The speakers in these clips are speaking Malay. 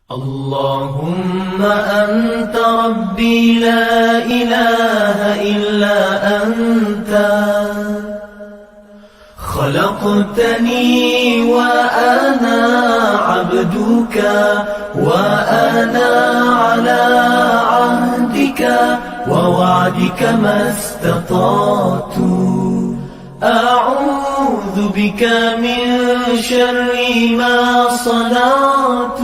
اللهم أنت ربي لا إله إلا أنت خلقتني وأنا عبدك وأنا على عهدك ووعدك ما استطعت أعوذ بك من شر ما صنعت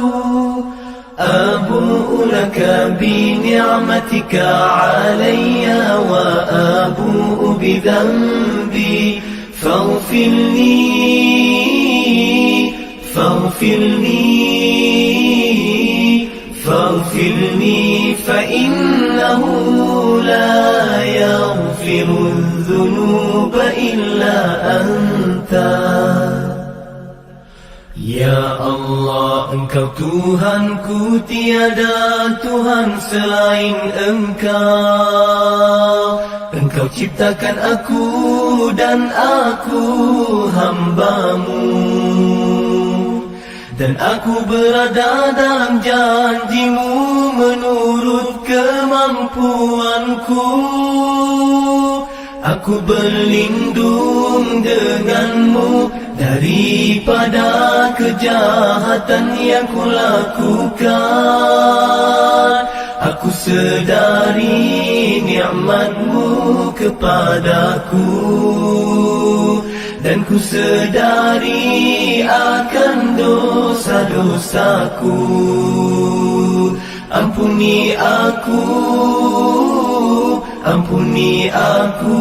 أبوء لك بنعمتك علي وأبوء بذنبي فاغفر لي فإنه لا يغفر الذنوب إلا أنت. Ya Allah, Engkau Tuhanku, tiada Tuhan selain Engkau. Engkau ciptakan aku dan aku hamba-Mu, dan aku berada dalam janji-Mu menurut kemampuanku. Aku berlindung denganmu daripada kejahatan yang kulakukan. Aku sedari nikmat-Mu kepadaku, dan ku sedari akan dosa-dosaku. Ampuni aku, ampuni aku,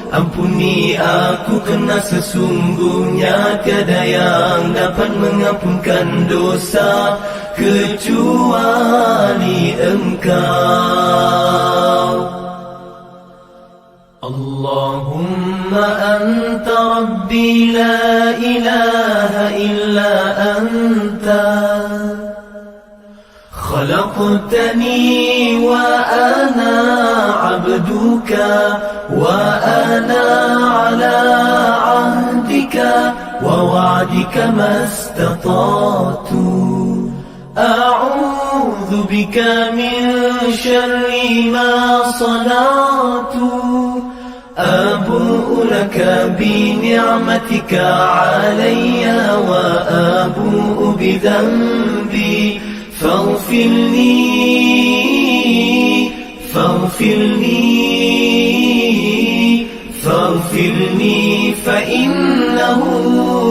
ampuni aku, kerana sesungguhnya tiada yang dapat mengampunkan dosa kecuali Engkau. Allahumma anta rabbi la ilaha illa anta خلقتني وأنا عبدك وأنا على عهدك ووعدك ما استطعت أعوذ بك من شر ما صنعت أبوء لك بنعمتك علي وأبوء بذنبي فاغفر لي فإنه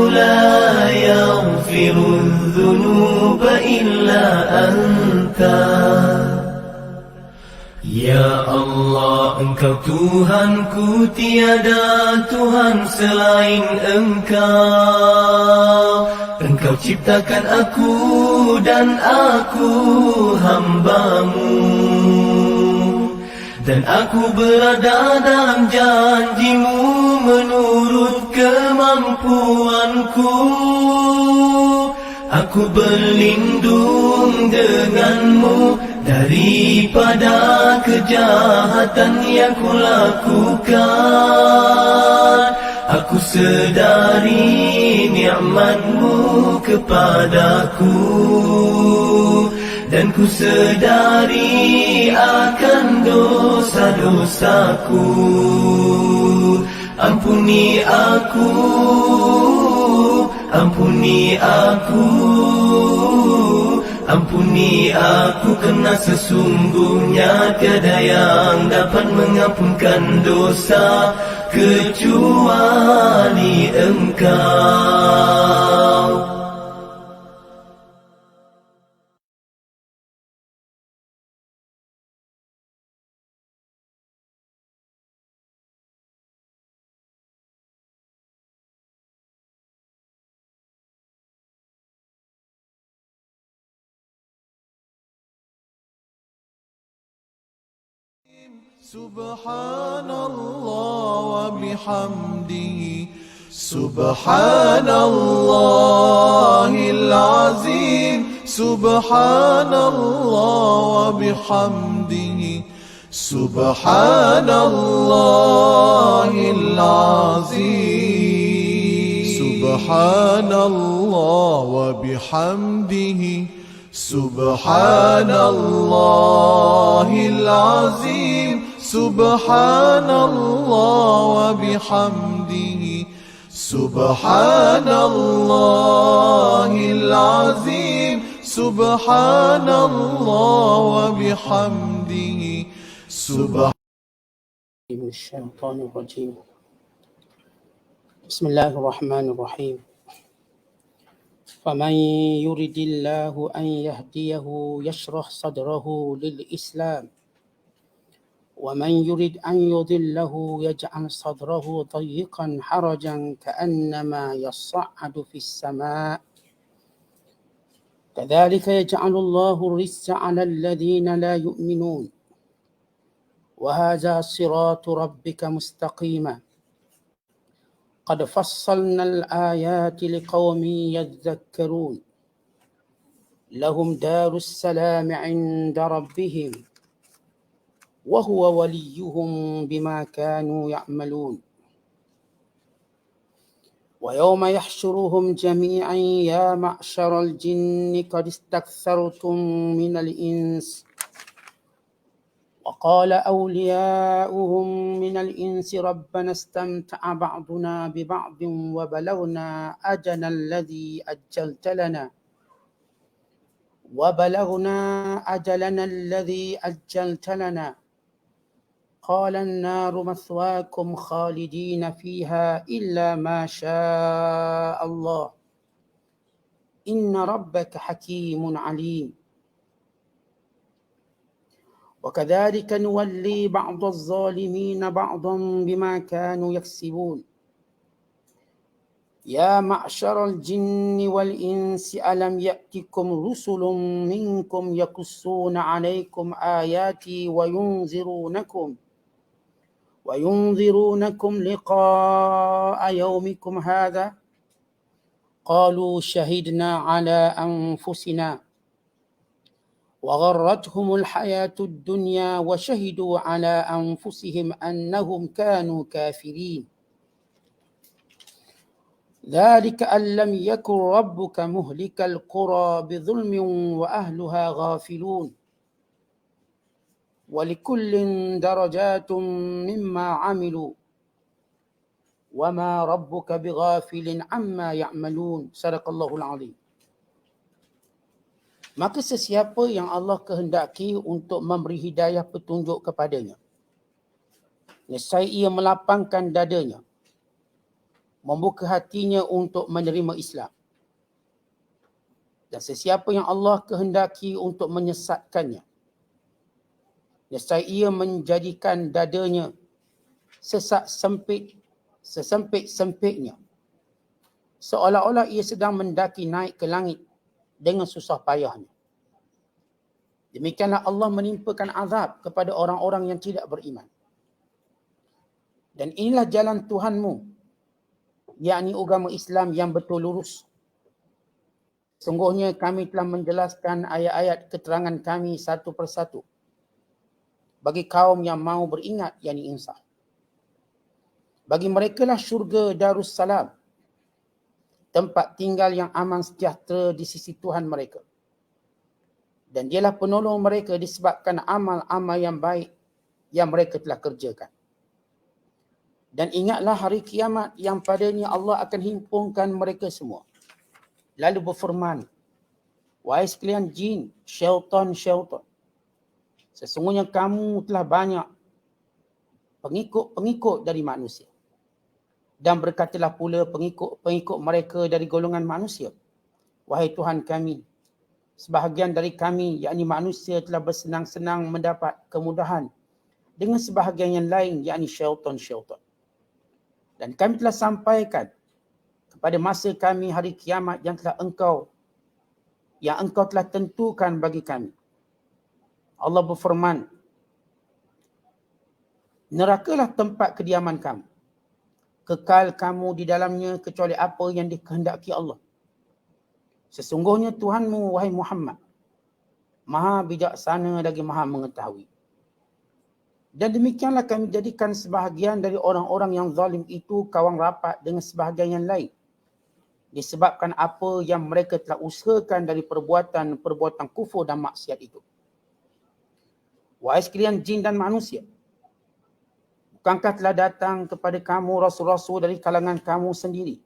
لا يغفر الذنوب إلا أنت. Ya Allah, Engkau Tuhanku, tiada Tuhan selain Engkau. Engkau ciptakan aku dan aku hamba-Mu, dan aku berada dalam janji-Mu menurut kemampuanku. Aku berlindung denganmu daripada kejahatan yang kulakukan. Aku sedari nikmat-Mu kepadaku, dan ku sedari akan dosa-dosaku. Ampuni aku, ampuni aku, ampuni aku, kerana sesungguhnya tiada yang dapat mengampunkan dosa kecuali Engkau. Subhanallah wa bihamdihi Subhanallahil azim Subhanallah wa bihamdihi Subhanallahil azim سبحان الله وبحمده سبحان الله العظيم سبحان الله وبحمده سبحان الله العظيم سبحان الله وبحمده سبحان من الشيطان الرجيم. بسم الله الرحمن الرحيم. فمن يرد الله أن يهديه يشرح صدره للإسلام ومن يرد أن يضله يجعل صدره ضيقا حرجا كأنما يصعد في السماء كذلك يجعل الله الرجس على الذين لا يؤمنون وهذا صراط ربك مستقيما قد فصلنا الآيات لقوم يذكرون لهم دار السلام عند ربهم وهو وليهم بما كانوا يعملون ويوم يحشرهم جميعا يا معشر الجن قد استكثرتم من الإنس وقال أولياؤهم من الإنس ربنا استمتع بعضنا ببعض وبلغنا أجلنا الذي أجلت لنا قال النار مثواكم خالدين فيها إلا ما شاء الله إن ربك حكيم عليم وكذلك نولي بعض الظالمين بعضا بما كانوا يكسبون يا معشر الجن والإنس ألم يأتكم رسل منكم يقصون عليكم آياتي وينذرونكم لقاء يومكم هذا قالوا شهدنا على أنفسنا وغرتهم الحياة الدنيا وشهدوا على أنفسهم أنهم كانوا كافرين ذلك أن لم يكن ربك مهلك القرى بظلم وأهلها غافلون ولكل درجات مما عملوا وما ربك بغافل عما يعملون صدق الله العظيم. Maka sesiapa yang Allah kehendaki untuk memberi hidayah petunjuk kepadanya, nescaya ia melapangkan dadanya, membuka hatinya untuk menerima Islam. Dan sesiapa yang Allah kehendaki untuk menyesatkannya, nescaya ia menjadikan dadanya sesempit-sempitnya, seolah-olah ia sedang mendaki naik ke langit dengan susah payahnya. Demikianlah Allah menimpakan azab kepada orang-orang yang tidak beriman. Dan inilah jalan Tuhanmu, yakni agama Islam yang betul lurus. Sungguhnya kami telah menjelaskan ayat-ayat keterangan kami satu persatu bagi kaum yang mau beringat, yakni insaf. Bagi mereka lah syurga Darussalam, tempat tinggal yang aman sejahtera di sisi Tuhan mereka. Dan dialah penolong mereka disebabkan amal-amal yang baik yang mereka telah kerjakan. Dan ingatlah hari kiamat yang padanya Allah akan himpunkan mereka semua. Lalu berfirman, wahai sekalian jin, syaitan, sesungguhnya kamu telah banyak pengikut-pengikut dari manusia. Dan berkatalah pula pengikut-pengikut mereka dari golongan manusia, wahai Tuhan kami, sebahagian dari kami, yakni manusia, telah bersenang-senang mendapat kemudahan dengan sebahagian yang lain, yakni syaitan. Dan kami telah sampaikan kepada masa kami hari kiamat yang engkau telah tentukan bagi kami. Allah berfirman, nerakalah tempat kediaman kamu. Kekal kamu di dalamnya kecuali apa yang dikehendaki Allah. Sesungguhnya Tuhanmu, wahai Muhammad, maha bijaksana lagi maha mengetahui. Dan demikianlah kami jadikan sebahagian dari orang-orang yang zalim itu kawan rapat dengan sebahagian yang lain. disebabkan apa yang mereka telah usahakan dari perbuatan-perbuatan kufur dan maksiat itu. Wahai sekalian jin dan manusia, bukankah telah datang kepada kamu rasul-rasul dari kalangan kamu sendiri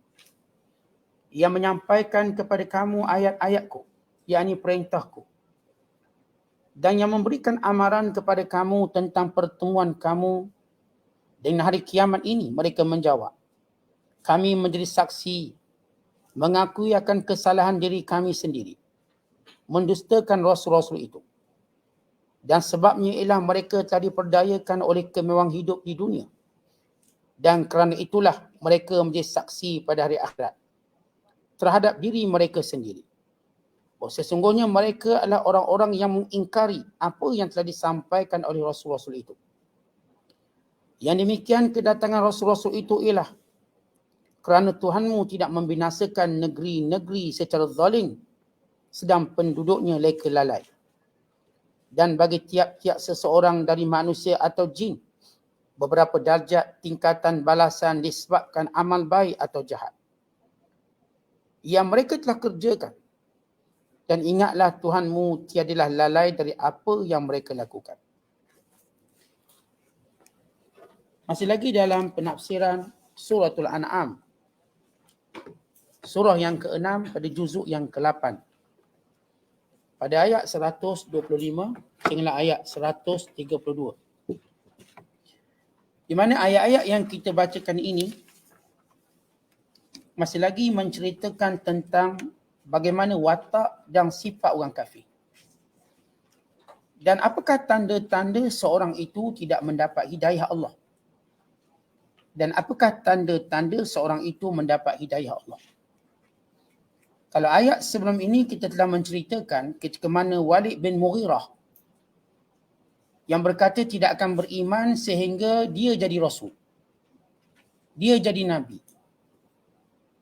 yang menyampaikan kepada kamu ayat-ayatku, yakni perintahku, dan yang memberikan amaran kepada kamu tentang pertemuan kamu dengan hari kiamat ini? Mereka menjawab, kami menjadi saksi, mengakui akan kesalahan diri kami sendiri, mendustakan rasul-rasul itu. Dan sebabnya ialah mereka telah diperdayakan oleh kemewahan hidup di dunia. Dan kerana itulah mereka menjadi saksi pada hari akhirat terhadap diri mereka sendiri. Sesungguhnya mereka adalah orang-orang yang mengingkari apa yang telah disampaikan oleh rasul-rasul itu. Yang demikian kedatangan rasul-rasul itu ialah kerana Tuhanmu tidak membinasakan negeri-negeri secara zalim sedang penduduknya leka lalai. Dan bagi tiap-tiap seseorang dari manusia atau jin, beberapa darjat tingkatan balasan disebabkan amal baik atau jahat yang mereka telah kerjakan. Dan ingatlah Tuhanmu tiadalah lalai dari apa yang mereka lakukan. Masih lagi dalam penafsiran Suratul An'am, surah yang ke-6 pada juzuk yang ke-8. Pada ayat 125 hingga ayat 132. Di mana ayat-ayat yang kita bacakan ini masih lagi menceritakan tentang bagaimana watak dan sifat orang kafir. Dan apakah tanda-tanda seorang itu tidak mendapat hidayah Allah? Dan apakah tanda-tanda seorang itu mendapat hidayah Allah? Kalau ayat sebelum ini kita telah menceritakan ketika mana Walid bin Mughirah yang berkata tidak akan beriman sehingga dia jadi rasul, dia jadi nabi,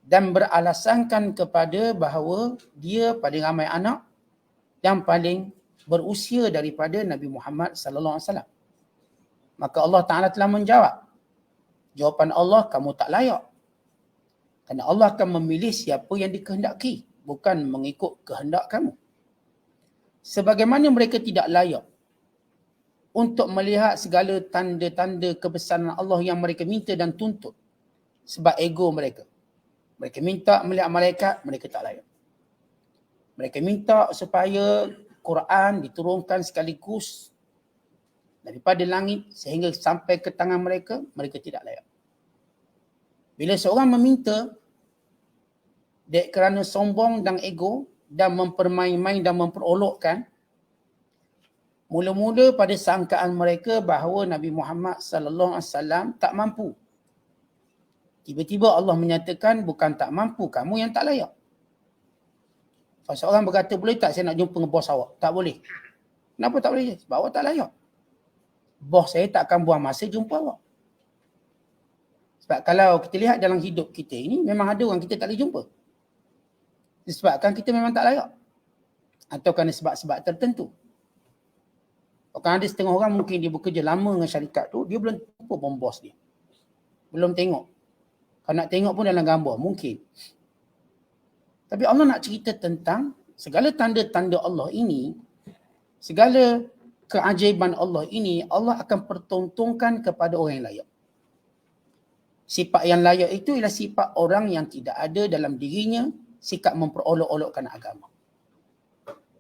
dan beralasankan kepada bahawa dia paling ramai anak dan paling berusia daripada Nabi Muhammad sallallahu alaihi wasallam. Maka Allah Taala telah menjawab, jawapan Allah, kamu tak layak. Kerana Allah akan memilih siapa yang dikehendaki, bukan mengikut kehendak kamu. Sebagaimana mereka tidak layak untuk melihat segala tanda-tanda kebesaran Allah yang mereka minta dan tuntut sebab ego mereka. Mereka minta melihat malaikat, mereka tak layak. Mereka minta supaya Quran diturunkan sekaligus daripada langit sehingga sampai ke tangan mereka, mereka tidak layak. Bila seorang meminta dek kerana sombong dan ego dan mempermain-main dan memperolokkan, mula-mula pada sangkaan mereka bahawa Nabi Muhammad sallallahu alaihi wasallam tak mampu. Tiba-tiba Allah menyatakan bukan tak mampu, kamu yang tak layak. Kalau seorang berkata, boleh tak saya nak jumpa dengan bos awak? Tak boleh. Kenapa tak boleh? Sebab awak tak layak. Bos saya tak akan buang masa jumpa awak. Sebab kalau kita lihat dalam hidup kita ini, memang ada orang kita tak boleh jumpa. Disebabkan kita memang tak layak. Atau kerana sebab-sebab tertentu. Kan ada setengah orang mungkin dia bekerja lama dengan syarikat tu, dia belum jumpa pun bos dia. Belum tengok. Kalau nak tengok pun dalam gambar, mungkin. Tapi Allah nak cerita tentang segala tanda-tanda Allah ini, segala keajaiban Allah ini, Allah akan pertontonkan kepada orang yang layak. Sifat yang layak itu ialah sifat orang yang tidak ada dalam dirinya sikap memperolok-olokkan agama.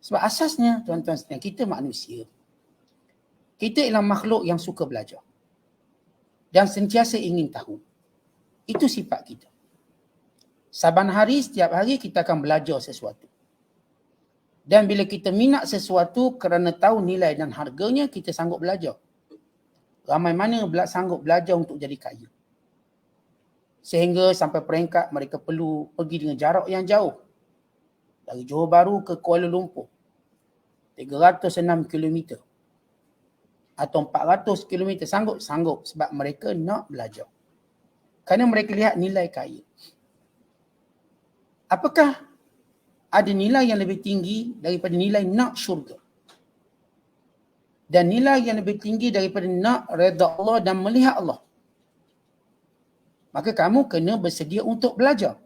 Sebab asasnya, tuan-tuan sekalian, kita manusia. Kita ialah makhluk yang suka belajar. Dan sentiasa ingin tahu. Itu sifat kita. Saban hari, setiap hari kita akan belajar sesuatu. Dan bila kita minat sesuatu kerana tahu nilai dan harganya, kita sanggup belajar. Ramai mana sanggup belajar untuk jadi kaya. Sehingga sampai peringkat mereka perlu pergi dengan jarak yang jauh. Dari Johor Bahru ke Kuala Lumpur. 306 km. Atau 400 km. Sanggup sebab mereka nak belajar. Kerana mereka lihat nilai kaya. Apakah ada nilai yang lebih tinggi daripada nilai nak syurga? Dan nilai yang lebih tinggi daripada nak redha Allah dan melihat Allah. Maka kamu kena bersedia untuk belajar.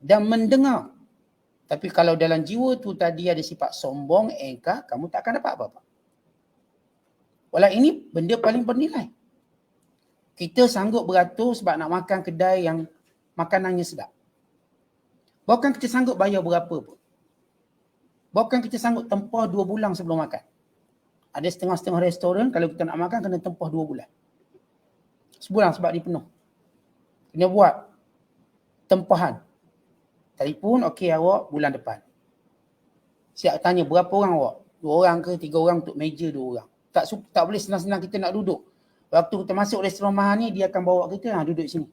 dan mendengar. Tapi kalau dalam jiwa tu tadi ada sifat sombong, engkar, kamu tak akan dapat apa-apa. Walau ini benda paling bernilai. Kita sanggup beratur sebab nak makan kedai yang makanannya sedap. Bukan kita sanggup bayar berapa pun. Bukan kita sanggup tempah 2 bulan sebelum makan. Ada setengah-setengah restoran, kalau kita nak makan kena tempah 2 bulan. Sebulan sebab dia penuh. Kena buat tempahan. Telefon, okey awak bulan depan. Siap tanya berapa orang awak? 2 orang ke 3 orang untuk meja 2 orang. Tak boleh senang-senang kita nak duduk. Waktu kita masuk restoran mahal ni, dia akan bawa kita, duduk sini.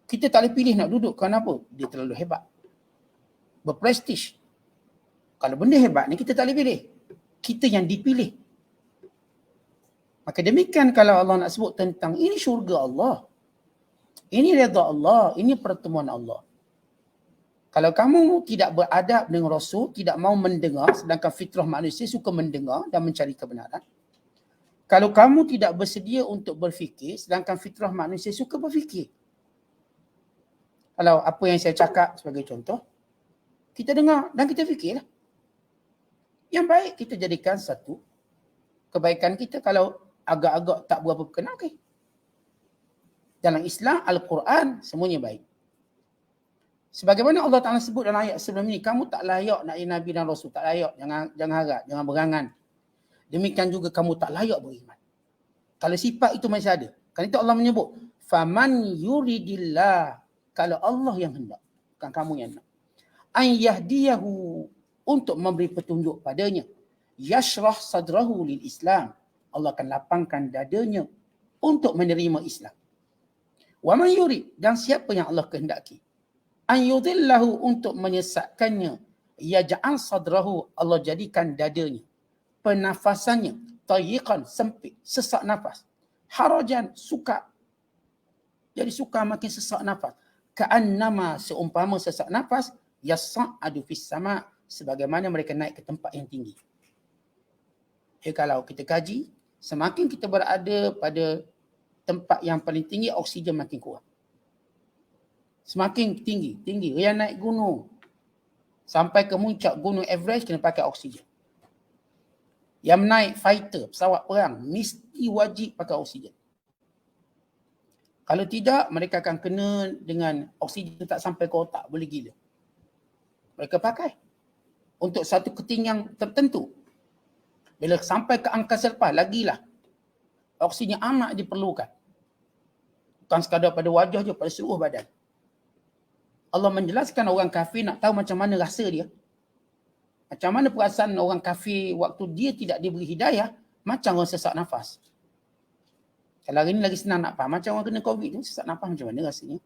Kita tak boleh pilih nak duduk. Kenapa? Dia terlalu hebat. Berprestige. Kalau benda hebat ni kita tak boleh pilih. Kita yang dipilih. Maka demikian kalau Allah nak sebut tentang ini syurga Allah. Ini redha Allah. Ini pertemuan Allah. Kalau kamu tidak beradab dengan Rasul, tidak mau mendengar, sedangkan fitrah manusia suka mendengar dan mencari kebenaran. Kalau kamu tidak bersedia untuk berfikir, sedangkan fitrah manusia suka berfikir. Kalau apa yang saya cakap sebagai contoh, kita dengar dan kita fikirlah. Yang baik kita jadikan satu kebaikan kita. Kalau agak-agak tak berapa berkenan, okey. Dalam Islam, Al-Quran, semuanya baik. Sebagaimana Allah Ta'ala sebut dalam ayat sebelum ini, kamu tak layak nak jadi Nabi dan Rasul. Tak layak, jangan harap, jangan berangan. Demikian juga kamu tak layak beriman. Kalau sifat itu masih ada. Kan itu Allah menyebut, faman yuridillah, kalau Allah yang hendak, bukan kamu yang hendak. An yahdiyahu, untuk memberi petunjuk padanya. Yashrah sadrahu lil Islam, Allah akan lapangkan dadanya untuk menerima Islam. Wa man yurid, dan siapa yang Allah kehendaki, an yudhillahu, untuk menyesatkannya, yaj'al sadrahu, Allah jadikan dadanya, pernafasannya, tayyiqan, sempit, sesak nafas, harajan, sukar. Jadi sukar makin sesak nafas. Ka'annama, seumpama sesak nafas, yas'adu fis sama', sebagaimana mereka naik ke tempat yang tinggi. Kalau kita kaji, semakin kita berada pada tempat yang paling tinggi, oksigen makin kurang. Semakin tinggi. Yang naik gunung, sampai ke puncak gunung Everest, kena pakai oksigen. Yang naik fighter, pesawat perang, mesti wajib pakai oksigen. Kalau tidak, mereka akan kena dengan oksigen tak sampai ke otak, boleh gila. Mereka pakai untuk satu ketinggian tertentu. Bila sampai ke angkasa lepas, lagilah oksigen amat diperlukan. Bukan sekadar pada wajah je, pada seluruh badan. Allah menjelaskan orang kafir nak tahu macam mana rasa dia. Macam mana perasaan orang kafir waktu dia tidak diberi hidayah, macam orang sesak nafas. Kalau hari ni lagi senang nak faham, macam orang kena COVID tu, sesak nafas macam mana rasanya.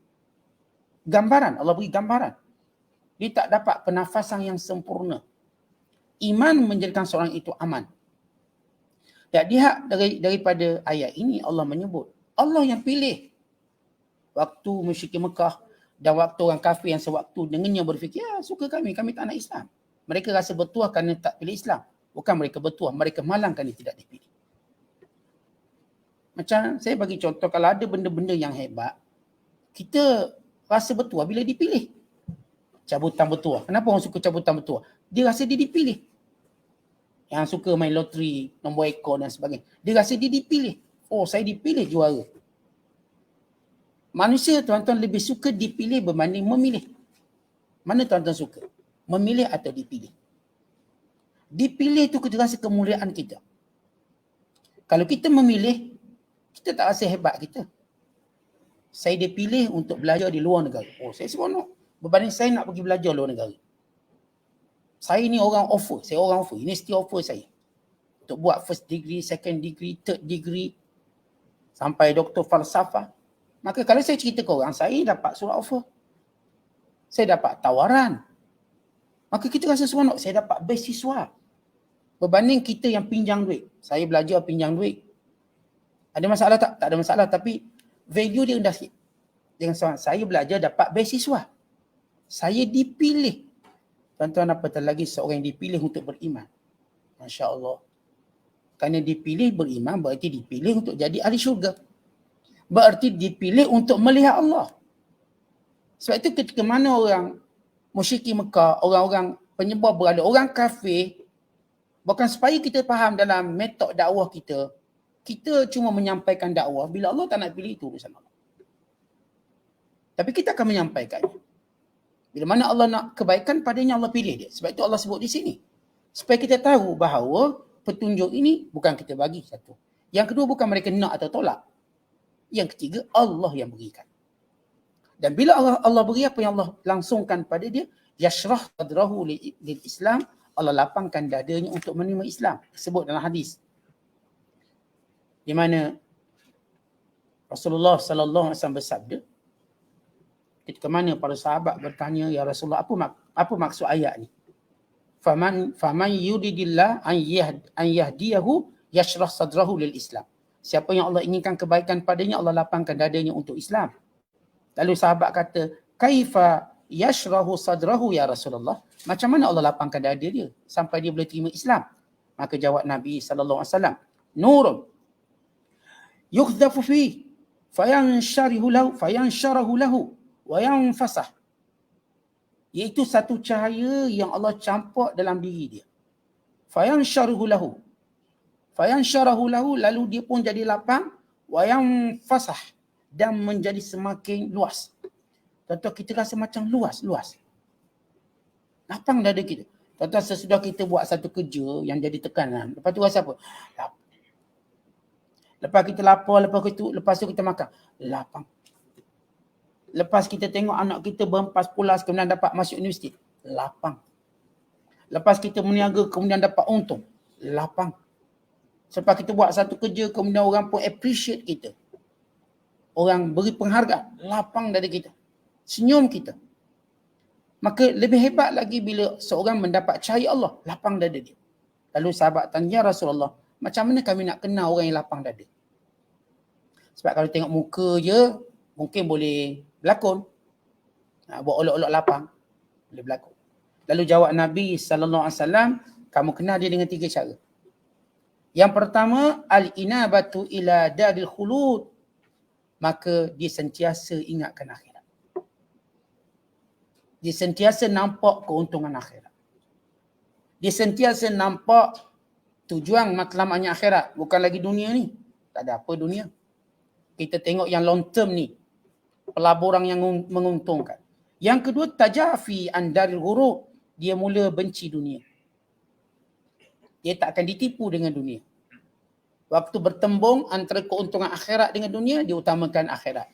Gambaran, Allah beri gambaran. Dia tak dapat pernafasan yang sempurna. Iman menjadikan seorang itu aman. Dan lihat daripada ayat ini, Allah menyebut, Allah yang pilih. Waktu musyrikin Mekah dan waktu orang kafir yang sewaktu dengannya berfikir, ya suka kami tak nak Islam. Mereka rasa bertuah kerana tak pilih Islam. Bukan mereka bertuah, mereka malang kerana tidak dipilih. Macam saya bagi contoh, kalau ada benda-benda yang hebat, kita rasa bertuah bila dipilih. Cabutan bertuah. Kenapa orang suka cabutan bertuah? Dia rasa dia dipilih. Yang suka main loteri, nombor ekor dan sebagainya, dia rasa dia dipilih. Oh, saya dipilih juara. Manusia, tuan-tuan, lebih suka dipilih berbanding memilih. Mana tuan-tuan suka? Memilih atau dipilih? Dipilih itu kita rasa kemuliaan kita. Kalau kita memilih, kita tak rasa hebat kita. Saya dipilih untuk belajar di luar negara. Oh, saya seronok. Berbanding saya nak pergi belajar luar negara. Saya ni orang offer. Saya orang offer. Universiti offer saya. Untuk buat first degree, second degree, third degree. Sampai doktor falsafah. Maka kalau saya cerita ke orang, saya dapat surat offer. Saya dapat tawaran. Maka kita rasa seronok. Saya dapat beasiswa. Berbanding kita yang pinjam duit. Saya belajar pinjam duit. Ada masalah tak? Tak ada masalah. Tapi value dia rendah sikit. Dengan soalan, saya belajar dapat beasiswa. Saya dipilih. Tuan-tuan, apatah lagi seorang yang dipilih untuk beriman. Masya Allah. Kerana dipilih beriman, berarti dipilih untuk jadi ahli syurga. Berarti dipilih untuk melihat Allah. Sebab itu ketika mana orang musyrikin Mekah, orang-orang penyebar berhala, orang kafir, bukan supaya kita faham dalam metod dakwah kita, kita cuma menyampaikan dakwah, bila Allah tak nak pilih itu urusan Allah. Tapi kita akan menyampaikannya. Bila mana Allah nak kebaikan padanya, Allah pilih dia. Sebab itu Allah sebut di sini. Supaya kita tahu bahawa petunjuk ini bukan kita bagi, satu. Yang kedua, bukan mereka nak atau tolak. Yang ketiga, Allah yang berikan. Dan bila Allah beri apa yang Allah langsungkan pada dia, yashrah sadrahu lil Islam, Allah lapangkan dadanya untuk menerima Islam. Sebut dalam hadis, di mana Rasulullah sallallahu alaihi wasallam bersabda, ketika mana para sahabat bertanya, ya Rasulullah, apa maksud ayat ni? Faman yuridillah an yahdiyahu yashrah sadrahu lil Islam. Siapa yang Allah inginkan kebaikan padanya, Allah lapangkan dadanya untuk Islam. Lalu sahabat kata, kaifa yashrahu sadrahu ya Rasulullah? Macam mana Allah lapangkan dada dia sampai dia boleh terima Islam? Maka jawab Nabi sallallahu alaihi wasallam, nurun yukhdafu fi fayansharahu lahu wa yanfasah. Iaitu satu cahaya yang Allah campak dalam diri dia. Fayansharahu lahu, lalu dia pun jadi lapang, wa yanfasah, dan menjadi semakin luas. Tuan-tuan, kita rasa macam luas. Lapang dada kita. Tuan-tuan, sesudah kita buat satu kerja yang jadi tekanan, lepas tu rasa apa? Lepas kita lapar, lepas tu kita makan, lapang. Lepas kita tengok anak kita berempas pulas kemudian dapat masuk universiti, lapang. Lepas kita meniaga kemudian dapat untung, lapang. Selepas kita buat satu kerja kemudian orang pun appreciate kita, orang beri penghargaan, lapang dada kita, senyum kita. Maka lebih hebat lagi bila seorang mendapat cahaya Allah, lapang dada dia. Lalu sahabat tanya, ya Rasulullah, macam mana kami nak kenal orang yang lapang dada? Sebab kalau tengok muka je, mungkin boleh berlakon. Buat olok-olok lapang, boleh berlakon. Lalu jawab Nabi SAW, kamu kenal dia dengan 3 cara. Yang pertama, al-inabatu ila daril khulud. Maka dia sentiasa ingatkan akhirat. Dia sentiasa nampak keuntungan akhirat. Dia sentiasa nampak tujuan matlamatnya akhirat. Bukan lagi dunia ni. Tak ada apa dunia. Kita tengok yang long term ni. Pelaburan yang menguntungkan. Yang kedua, tajafi andaril ghurur. Dia mula benci dunia. Dia tak akan ditipu dengan dunia. Waktu bertembung antara keuntungan akhirat dengan dunia, dia utamakan akhirat.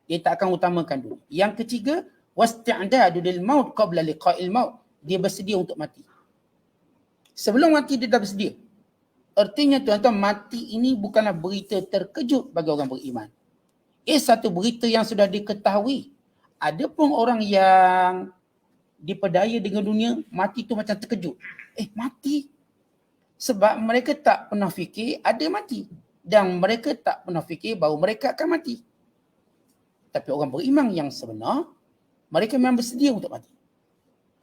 Dia tak akan utamakan dunia. Yang ketiga, wasti'dadu lil maut qabla liqa'il maut. Dia bersedia untuk mati. Sebelum mati dia dah bersedia. Artinya tuan-tuan, mati ini bukanlah berita terkejut bagi orang beriman. Satu berita yang sudah diketahui. Ada pun orang yang dipedaya dengan dunia, mati tu macam terkejut. Mati. Sebab mereka tak pernah fikir ada mati. Dan mereka tak pernah fikir bahawa mereka akan mati. Tapi orang beriman yang sebenar, mereka memang bersedia untuk mati.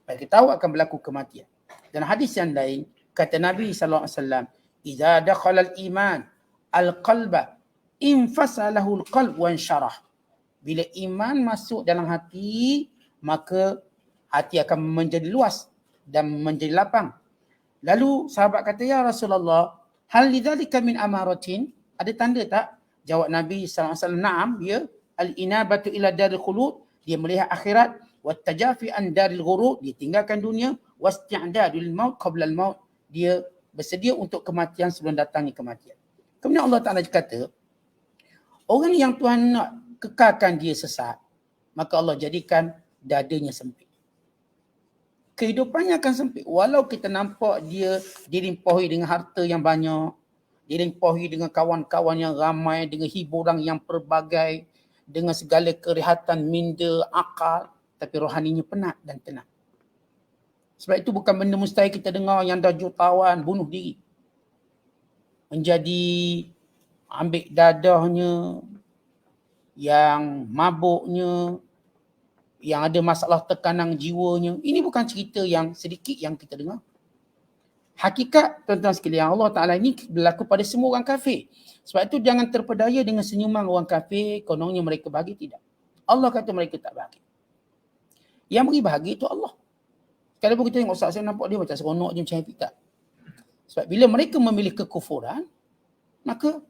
Mereka tahu akan berlaku kematian. Dan hadis yang lain, kata Nabi SAW, Iza dakhala al-iman al-qalba infasalahu al-qalb wa insyarah. Bila iman masuk dalam hati, maka hati akan menjadi luas dan menjadi lapang. Lalu sahabat kata, ya Rasulullah, hal lidzalika min amaratin? Ada tanda tak? Jawab Nabi SAW, na'am, ya. Al-inabatu ila daril khulud, dia melihat akhirat. Wattajafi an daril ghurur, dia tinggalkan dunia. Wasti'dadul maut qabla al-maut, dia bersedia untuk kematian sebelum datangnya kematian. Kemudian Allah Ta'ala kata, orang yang Tuhan nak kekalkan dia sesat, maka Allah jadikan dadanya sempit. Kehidupannya akan sempit. Walau kita nampak dia dilimpahi dengan harta yang banyak, dilimpahi dengan kawan-kawan yang ramai, dengan hiburan yang pelbagai, dengan segala kerehatan minda, akal, tapi rohaninya penat dan tenang. Sebab itu bukan benda mustahil kita dengar yang dah jutawan bunuh diri. Menjadi ambil dadahnya, yang mabuknya, yang ada masalah tekanan jiwanya. Ini bukan cerita yang sedikit yang kita dengar. Hakikat, tuan-tuan sekalian, Allah Ta'ala ini berlaku pada semua orang kafir. Sebab itu jangan terpedaya dengan senyuman orang kafir, kononnya mereka bagi, tidak. Allah kata mereka tak bagi. Yang beri bahagia itu Allah. Kalau kita tengok Ustaz, saya nampak dia macam seronok je, macam happy, tak. Sebab bila mereka memilih kekufuran, maka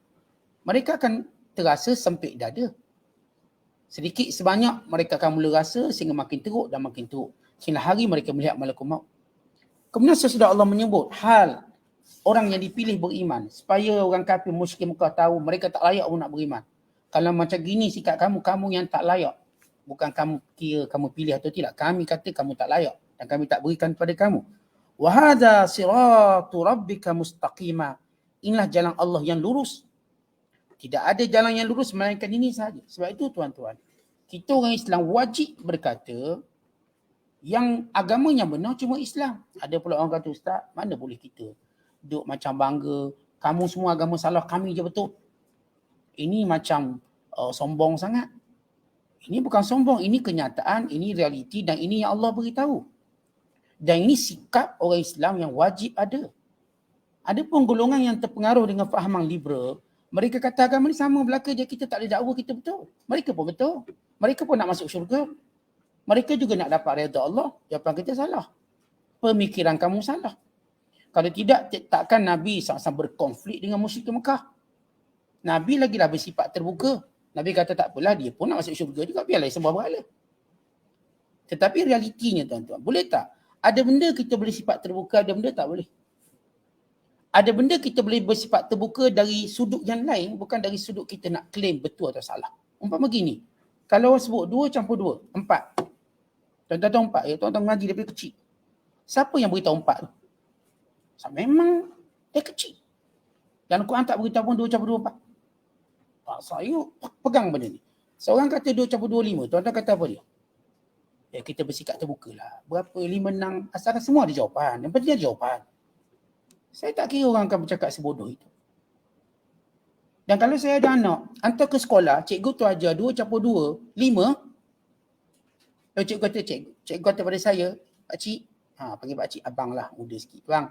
mereka akan terasa sempit dada. Sedikit sebanyak mereka akan mula rasa sehingga makin teruk dan makin teruk. Sehingga hari mereka melihat malakul maut. Kemudian sesudah Allah menyebut hal orang yang dipilih beriman, supaya orang kafir musyrik Mekah tahu mereka tak layak pun nak beriman. Kalau macam gini sikap kamu, kamu yang tak layak. Bukan kamu kira kamu pilih atau tidak. Kami kata kamu tak layak dan kami tak berikan kepada kamu. Wa hadza siratu rabbika mustaqima. Inilah jalan Allah yang lurus. Tidak ada jalan yang lurus melainkan ini sahaja. Sebab itu tuan-tuan, kita orang Islam wajib berkata yang agamanya benar cuma Islam. Ada pula orang kata, Ustaz, mana boleh kita duduk macam bangga, kamu semua agama salah, kami je betul. Ini macam sombong sangat. Ini bukan sombong, ini kenyataan, ini realiti dan ini yang Allah beritahu. Dan ini sikap orang Islam yang wajib ada. Ada pun golongan yang terpengaruh dengan fahaman liberal, mereka kata agama ni sama belaka je, kita tak ada dakwa kita betul. Mereka pun betul. Mereka pun nak masuk syurga. Mereka juga nak dapat redha Allah. Jawapan kita salah. Pemikiran kamu salah. Kalau tidak, takkan Nabi SAW berkonflik dengan musyrik Mekah. Nabi lagilah bersifat terbuka. Nabi kata tak apalah, dia pun nak masuk syurga juga, biarlah sebuah berhala. Tetapi realitinya tuan-tuan, boleh tak? Ada benda kita boleh sifat terbuka, ada benda tak boleh. Ada benda kita boleh bersifat terbuka dari sudut yang lain, bukan dari sudut kita nak claim betul atau salah. Umpama begini, kalau orang sebut 2 campur 2, 4. Tuan-tuan tahu 4 ya, tuan-tuan mengaji daripada kecil. Siapa yang beritahu 4 tu? Memang dia kecil. Dan Quran tak beritahu pun 2 campur 2, 4. Saya pegang benda ni. Seorang kata 2 campur 2, 5. Tuan-tuan kata apa dia? Ya, kita bersikap terbuka lah. Berapa, 5, 6. Asalkan semua ada jawapan. Yang penting ada jawapan. Saya tak kira orang akan bercakap sebodoh itu. Dan kalau saya ada anak, hantar ke sekolah, cikgu tu ajar 2 campur 2, 5. Lalu cikgu kata, cikgu kata pada saya, Pakcik, panggil Pakcik, abang lah, muda sikit. Bang,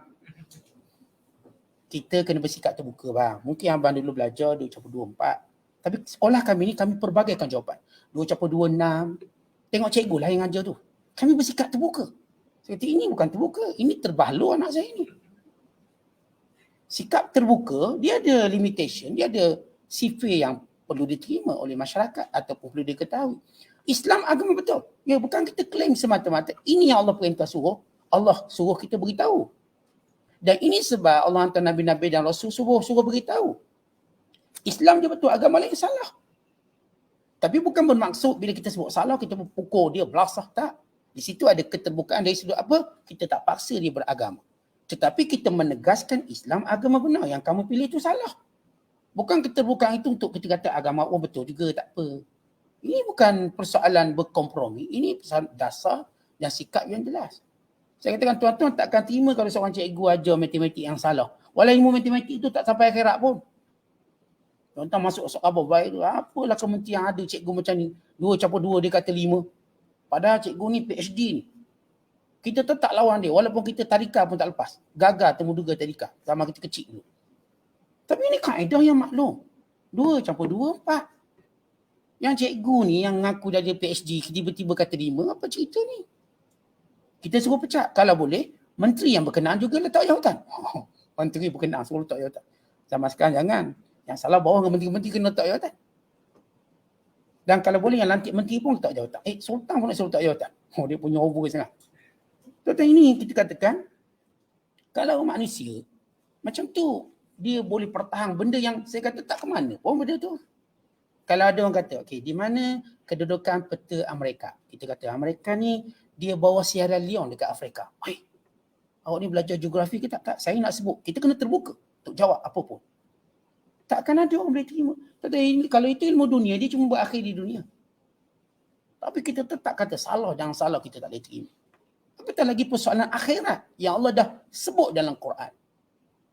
kita kena bersikap terbuka bang. Mungkin abang dulu belajar 2 campur 2, 4. Tapi sekolah kami ni, kami perbagaikan jawapan. 2 campur 2, 6. Tengok cikgu lah yang ajar tu. Kami bersikap terbuka. Saya kata, ini bukan terbuka. Ini terbahalu anak saya ni. Sikap terbuka, dia ada limitation. Dia ada sifat yang perlu diterima oleh masyarakat ataupun perlu diketahui. Islam agama betul. Ya, bukan kita klaim semata-mata. Ini yang Allah perintah suruh. Allah suruh kita beritahu. Dan ini sebab Allah hantar Nabi-Nabi dan Rasul suruh beritahu. Islam je betul, agama lain salah. Tapi bukan bermaksud bila kita sebut salah, kita pukul dia, belasah, tak. Di situ ada keterbukaan dari sudut apa? Kita tak paksa dia beragama. Tetapi kita menegaskan Islam agama benar. Yang kamu pilih itu salah. Bukan keterbukaan itu untuk kita kata agama Allah betul juga, tak apa. Ini bukan persoalan berkompromi. Ini persoalan dasar dan sikap yang jelas. Saya katakan tuan-tuan takkan terima kalau seorang cikgu ajar matematik yang salah. Walau ilmu matematik itu tak sampai akhirat pun. Tuan-tuan masuk khabar baik tu. Apalah kementerian ada cikgu macam ni. 2 campur 2 dia kata 5. Padahal cikgu ni PhD ni. Kita tetap lawan dia. Walaupun kita tadika pun tak lepas. Gagal temuduga tadika. Zaman kita kecil dulu. Tapi ini kaedah yang maklum. 2 campur 2, 4. Yang cikgu ni yang ngaku dah ada PhD, tiba-tiba kata 5. Apa cerita ni? Kita suruh pecat. Kalau boleh, menteri yang berkenaan juga letak jawatan. Menteri berkenaan suruh letak jawatan. Zaman sekarang jangan. Yang salah bawah ke menteri-menteri kena letak jawatan. Dan kalau boleh yang lantik menteri pun letak jawatan. Sultan pun nak suruh letak jawatan. Dia punya over sangat. Tuan-tuan, ini kita katakan, kalau manusia, macam tu, dia boleh pertahan benda yang saya kata tak ke mana pun benda tu. Kalau ada orang kata, okey, di mana kedudukan peta Amerika? Kita kata Amerika ni, dia bawah Sierra Leone dekat Afrika. Awak ni belajar geografi ke tak? Tak, saya nak sebut. Kita kena terbuka untuk jawab apa pun. Takkan ada orang boleh terima. Kalau itu ilmu dunia, dia cuma berakhir di dunia. Tapi kita tetap kata salah dan salah kita tak boleh terima. Apatah lagi persoalan akhirat yang Allah dah sebut dalam Quran.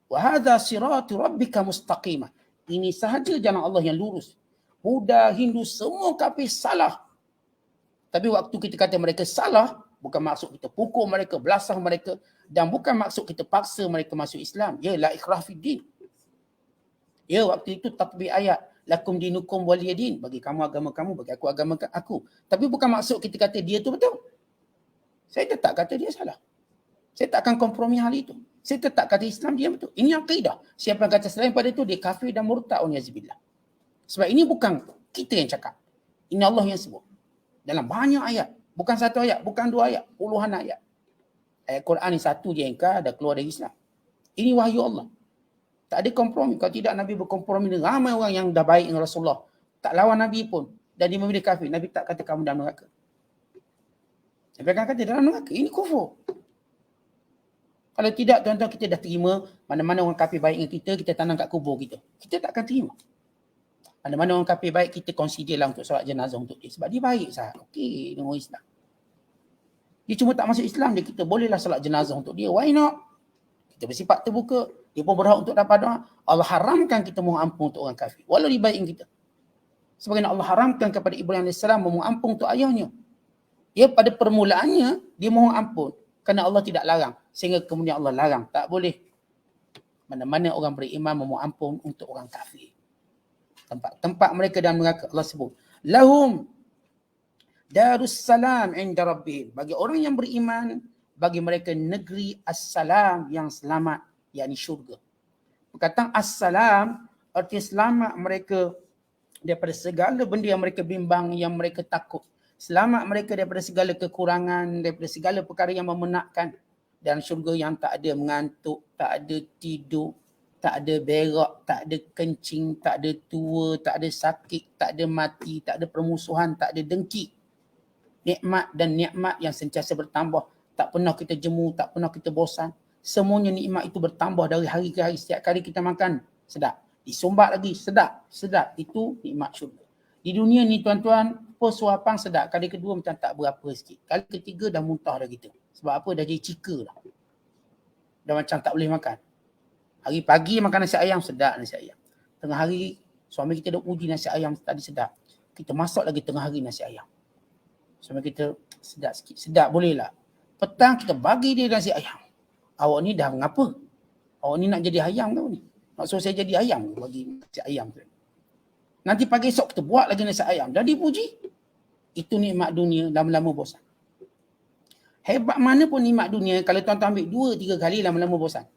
Wa hadza siratu rabbika mustaqimah. Ini sahaja jalan Allah yang lurus. Buddha, Hindu, semua kafir salah. Tapi waktu kita kata mereka salah, bukan maksud kita pukul mereka, belasah mereka, dan bukan maksud kita paksa mereka masuk Islam. Ya, la ikrah fid din. Ya, waktu itu tatbik ayat lakum dinukum waliyadin, bagi kamu agama kamu, bagi aku agama aku. Tapi bukan maksud kita kata dia tu betul. Saya tetap kata dia salah. Saya tak akan kompromi hal itu. Saya tetap kata Islam dia betul. Ini akidah. Siapa yang kata selain pada itu, dia kafir dan murtad. Sebab ini bukan kita yang cakap. Ini Allah yang sebut. Dalam banyak ayat. Bukan satu ayat, bukan dua ayat. Puluhan ayat. Ayat Quran ni satu je yang dah keluar dari Islam. Ini wahyu Allah. Tak ada kompromi. Kalau tidak Nabi berkompromi dengan ramai orang yang dah baik dengan Rasulullah. Tak lawan Nabi pun. Dan dia memilih kafir. Nabi tak kata kamu dalam neraka. Nabi akan kata dalam neraka. Ini kufur. Kalau tidak, tuan-tuan, kita dah terima mana-mana orang kafir baik dengan kita tanam kat kubur kita. Kita tak akan terima. Mana-mana orang kafir baik, kita consider lah untuk solat jenazah untuk dia. Sebab dia baik sah. Okey, dengan orang Islam. Dia cuma tak masuk Islam dia, kita bolehlah solat jenazah untuk dia. Why not? Kita bersifat terbuka. Dia pun berhak untuk dapat doa. Allah haramkan kita mohon ampun untuk orang kafir. Walau dia baik dengan kita. Sebagaimana Allah haramkan kepada Ibrahim AS mohon ampun untuk ayahnya. Ya, pada permulaannya, dia mohon ampun. Kerana Allah tidak larang. Sehingga kemudian Allah larang. Tak boleh. Mana-mana orang beriman memohon ampun untuk orang kafir. Tempat mereka dalam neraka Allah sebut. Lahum darussalam inda rabbihim. Bagi orang yang beriman, bagi mereka negeri assalam yang selamat, yakni syurga. Perkataan assalam arti selamat mereka daripada segala benda yang mereka bimbang, yang mereka takut. Selamat mereka daripada segala kekurangan, daripada segala perkara yang memenatkan. Dan syurga yang tak ada mengantuk, tak ada tidur, tak ada berak, tak ada kencing, tak ada tua, tak ada sakit, tak ada mati, tak ada permusuhan, tak ada dengki. Nikmat dan nikmat yang sentiasa bertambah. Tak pernah kita jemu, tak pernah kita bosan. Semuanya nikmat itu bertambah dari hari ke hari. Setiap kali kita makan, sedap. Disumbat lagi, sedap. Sedap. Itu nikmat syurga. Di dunia ni tuan-tuan, suapan sedap. Kali kedua macam tak berapa sikit. Kali ketiga dah muntah dah kita. Sebab apa? Dah jadi cika dah. Dah macam tak boleh makan. Hari pagi makan nasi ayam, sedap nasi ayam. Tengah hari, suami kita duk puji nasi ayam tadi sedap. Kita masak lagi tengah hari nasi ayam. Suami kita sedap sikit. Sedap boleh lah. Petang kita bagi dia nasi ayam. Awak ni dah mengapa? Awak ni nak jadi ayam ke ni? Nak suruh saya jadi ayam bagi nasi ayam tu. Nanti pagi esok kita buat lagi nasi ayam. Dah dipuji. Itu nikmat dunia, lama-lama bosan. Hebat mana pun nikmat dunia, kalau tuan-tuan ambil 2-3 kali lama-lama bosan.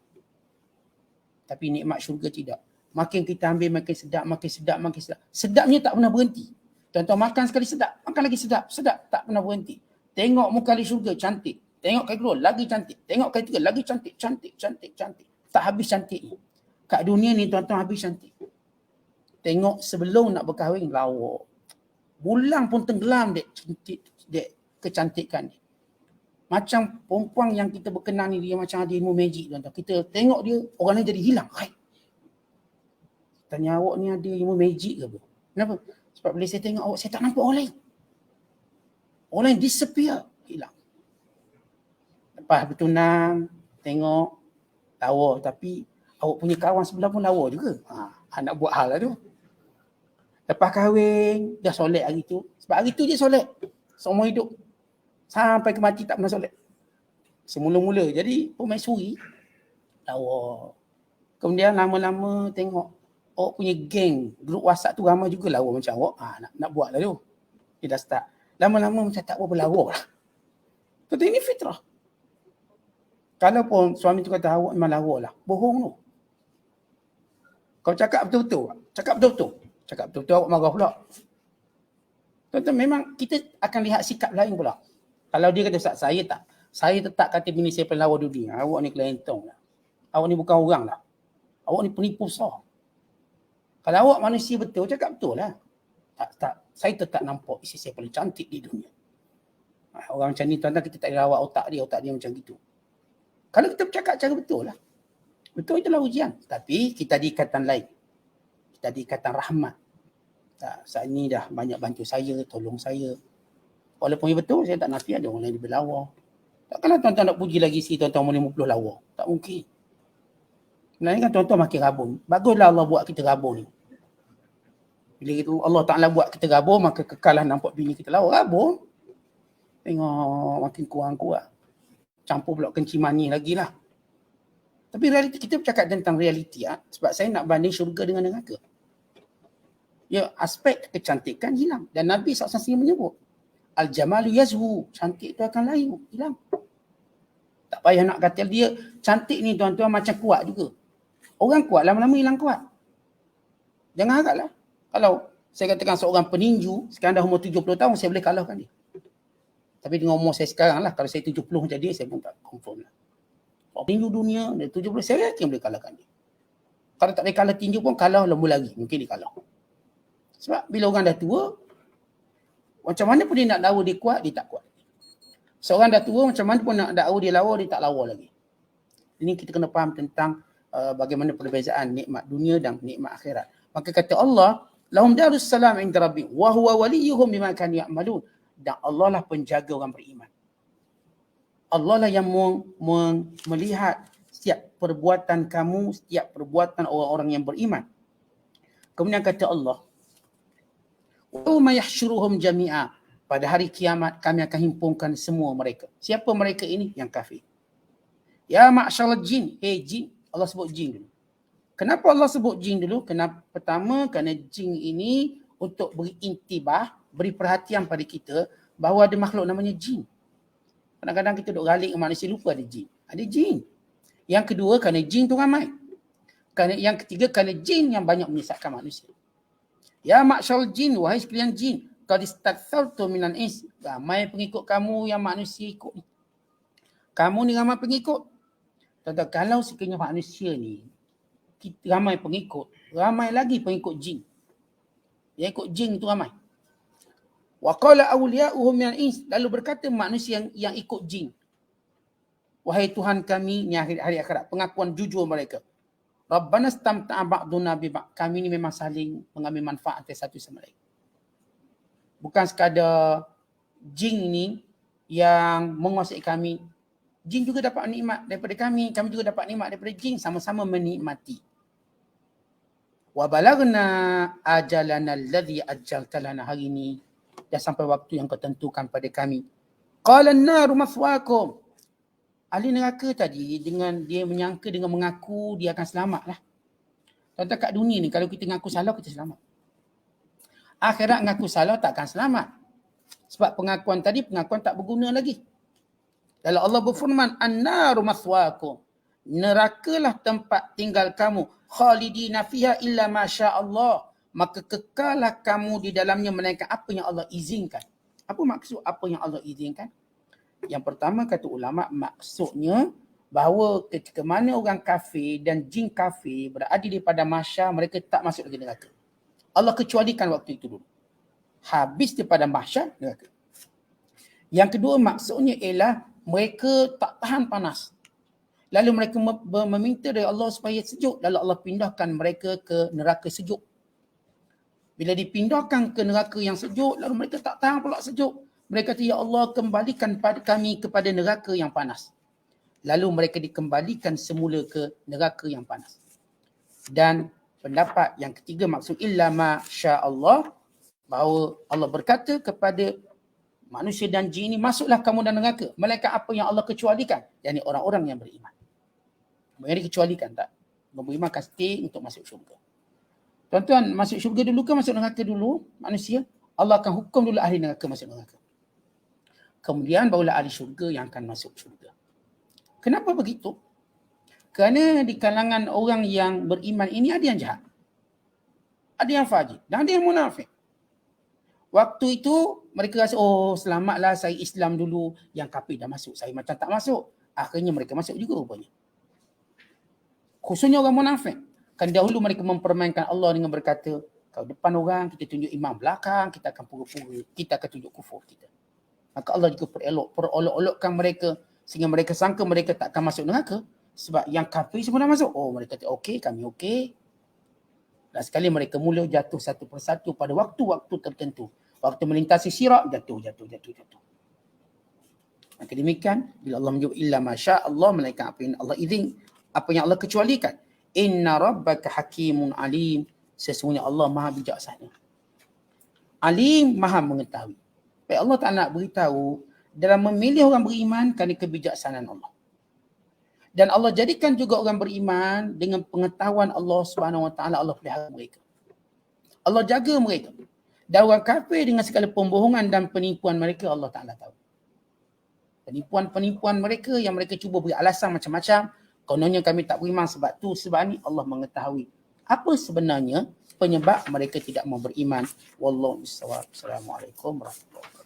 Tapi nikmat syurga tidak. Makin kita ambil makin sedap, makin sedap, makin sedap. Sedapnya tak pernah berhenti. Tuan-tuan makan sekali sedap, makan lagi sedap, sedap tak pernah berhenti. Tengok muka ahli syurga cantik. Tengok kali kedua lagi cantik. Tengok kali ketiga lagi cantik, cantik, cantik, cantik. Tak habis cantiknya. Kat dunia ni tuan-tuan habis cantik. Tengok sebelum nak berkahwin lawa. Bulan pun tenggelam dek kecantikan dia. Macam perempuan yang kita berkenan ni, dia macam ada ilmu magic tuan-tuan. Kita tengok dia, orang lain jadi hilang. Hai. Tanya awak ni ada ilmu magic ke apa? Kenapa? Sebab bila saya tengok awak, saya tak nampak orang lain. Orang lain disappear, hilang. Lepas bertunang, tengok lawa. Tapi awak punya kawan sebelah pun lawa juga. Nak buat hal lah tu. Lepas kahwin, dah solek hari tu. Sebab hari tu je solek. Seumur hidup. Sampai ke mati tak pernah solek. Semula-mula. Jadi permaisuri, lawa. Kemudian lama-lama tengok awak punya geng, grup WhatsApp tu ramai juga lawa macam awak. Nak buat lah tu. Dia dah start. Lama-lama macam tak berapa lawa lah. Kata ini fitrah. Kalaupun suami tu kata awak memang lawa lah. Bohong tu. Kau cakap betul-betul. Cakap betul-betul. Cakap betul-betul awak marah pula. Tuan-tuan, memang kita akan lihat sikap lain pula. Kalau dia kata, saya tak. Saya tetap kata bini saya paling lawa dunia. Awak ni kelentong lah. Awak ni bukan orang lah. Awak ni penipu besar. Kalau awak manusia betul, cakap betul lah. Tak. Saya tetap nampak isteri saya paling cantik di dunia. Orang macam ni tuan-tuan, kita tak rawat otak dia macam gitu. Kalau kita bercakap cara betul lah. Betul itulah ujian. Tapi kita ada ikatan lain. Kita ada ikatan rahmat. Saat ni dah banyak bantu saya, tolong saya. Walaupun ia betul, saya tak nafi ada orang lain lebih lawa. Takkanlah tuan-tuan nak puji lagi si tuan-tuan umur 50 lawa. Tak mungkin. Sebenarnya kan tuan-tuan makin rabun. Baguslah Allah buat kita rabun ni. Bila itu Allah Ta'ala buat kita rabun, maka kekallah nampak bini kita lawa. Rabun. Tengok makin kurang-kurang. Campur pula kencing manis lagi lah. Tapi realiti, kita bercakap tentang realiti. Sebab saya nak banding syurga dengan neraka. Ya, aspek kecantikan hilang. Dan Nabi SAW menyebut. Al-jamalu yazhu. Cantik tu akan layu, hilang. Tak payah nak kata dia cantik ni tuan-tuan macam kuat juga. Orang kuat lama-lama hilang kuat. Jangan haraplah. Kalau saya katakan seorang peninju, sekarang dah umur 70 tahun, saya boleh kalahkan dia. Tapi dengan umur saya sekarang lah, kalau saya 70 macam dia, saya pun tak confirm lah. Kalau peninju dunia, dia 70, saya yakin boleh kalahkan dia. Kalau tak boleh kalah tinju pun, kalah lembu lagi. Mungkin dia kalah. Sebab bila orang dah tua, macam mana pun dia nak dakwa dia kuat, dia tak kuat. Seorang dah tua, macam mana pun nak dakwa dia lawa, dia tak lawa lagi. Ini kita kena faham tentang bagaimana perbezaan nikmat dunia dan nikmat akhirat. Maka kata Allah, lahum darus salam inda rabbihim wa huwa waliyuhum bima kanu ya'malun. Dan Allah lah penjaga orang beriman. Allah lah yang melihat setiap perbuatan kamu, setiap perbuatan orang-orang yang beriman. Kemudian kata Allah, wa ma yahsyuruhum jami'a. Pada hari kiamat kami akan himpunkan semua mereka. Siapa mereka ini? Yang kafir. Ya ma'syarul jin, jin. Allah sebut jin dulu. Kenapa Allah sebut jin dulu? Pertama, kerana jin ini untuk beri intibah, beri perhatian pada kita bahawa ada makhluk namanya jin. Kadang-kadang kita duk galik manusia, lupa ada jin. Ada jin. Yang kedua, kerana jin tu ramai. Yang ketiga, kerana jin yang banyak menyesatkan manusia. Ya ma'syarul jin, wahai sekalian jin, qad istakthartu minan ins. Ramai pengikut kamu yang manusia ikut ni. Kamu ni ramai pengikut. Tentang kalau sekiranya manusia ni ramai pengikut, ramai lagi pengikut jin. Yang ikut jin itu ramai. Wa qala awliya'uhum min ins, lalu berkata manusia yang ikut jin, wahai Tuhan kami, ni hari akhirat, pengakuan jujur mereka. Rabbana istamta'a ba'duna bi ba'd, kami ni memang saling mengambil manfaat antara satu sama lain. Bukan sekadar jin ni yang menguasai kami. Jin juga dapat nikmat daripada kami juga dapat nikmat daripada jin, sama-sama menikmati. Wa balagna ajalana alladhi ajjalta lana, hari ini dah sampai waktu yang kau tentukan pada kami. Qala an-naru mathwaakum. Ahli neraka tadi dengan dia menyangka dengan mengaku dia akan selamatlah. Tuan-tuan, kat dunia ni kalau kita ngaku salah, kita selamat. Akhirat ngaku salah tak akan selamat. Sebab pengakuan tadi, pengakuan tak berguna lagi. Kalau Allah berfirman, an-naru mathwaakum, nerakalah tempat tinggal kamu, khalidina fiha illa ma syaa Allah, maka kekallah kamu di dalamnya melainkan apa yang Allah izinkan. Apa maksud apa yang Allah izinkan? Yang pertama kata ulama, maksudnya bahawa ketika mana orang kafir dan jin kafir berada di pada mahsyar, mereka tak masuk lagi neraka. Allah kecualikan waktu itu dulu. Habis daripada mahsyar, neraka. Yang kedua maksudnya ialah mereka tak tahan panas. Lalu mereka meminta dari Allah supaya sejuk. Lalu Allah pindahkan mereka ke neraka sejuk. Bila dipindahkan ke neraka yang sejuk, lalu mereka tak tahan pula sejuk. Mereka kata, ya Allah, kembalikan kami kepada neraka yang panas. Lalu mereka dikembalikan semula ke neraka yang panas. Dan pendapat yang ketiga maksud illa ma syaa Allah, bahawa Allah berkata kepada manusia dan jin ini, masuklah kamu dalam neraka, melainkan apa yang Allah kecualikan, yakni orang-orang yang beriman. Mereka dikecualikan tak? Orang beriman akan stay untuk masuk syurga. Tuan-tuan, masuk syurga dulu ke masuk neraka dulu manusia? Allah akan hukum dulu ahli neraka masuk neraka. Kemudian barulah ahli syurga yang akan masuk syurga. Kenapa begitu? Kerana di kalangan orang yang beriman ini ada yang jahat, ada yang fajir, dan ada yang munafik. Waktu itu mereka rasa, oh selamatlah saya Islam dulu, yang kafir dah masuk, saya macam tak masuk. Akhirnya mereka masuk juga rupanya. Khususnya orang munafik. Kan dahulu mereka mempermainkan Allah dengan berkata, kalau depan orang kita tunjuk iman, belakang kita akan pura-pura, kita akan tunjuk kufur kita. Maka Allah juga perolok-olokkan mereka sehingga mereka sangka mereka tak akan masuk neraka. Sebab yang kafir semua dah masuk. Oh, mereka kata okey, kami okey. Dan sekali mereka mula jatuh satu persatu pada waktu-waktu tertentu. Waktu melintasi sirat, jatuh. Maka demikian, bila Allah menyebut illa masya Allah, melainkan apa yang Allah izin, apa yang Allah kecualikan. Inna rabbaka hakimun alim. Sesungguhnya Allah maha bijaksana. Alim, maha mengetahui. Baik, Allah tak nak beritahu dalam memilih orang beriman kerana kebijaksanaan Allah. Dan Allah jadikan juga orang beriman dengan pengetahuan Allah Subhanahu Wa Taala, Allah pelihara mereka. Allah jaga mereka. Dan orang kafir dengan segala pembohongan dan penipuan mereka, Allah Ta'ala tahu. Penipuan-penipuan mereka yang mereka cuba beri alasan macam-macam. Kononnya kami tak beriman sebab tu, sebab ni, Allah mengetahui apa sebenarnya penyebab mereka tidak mau beriman. Wallahu a'lam. Assalamualaikum warahmatullahi wabarakatuh.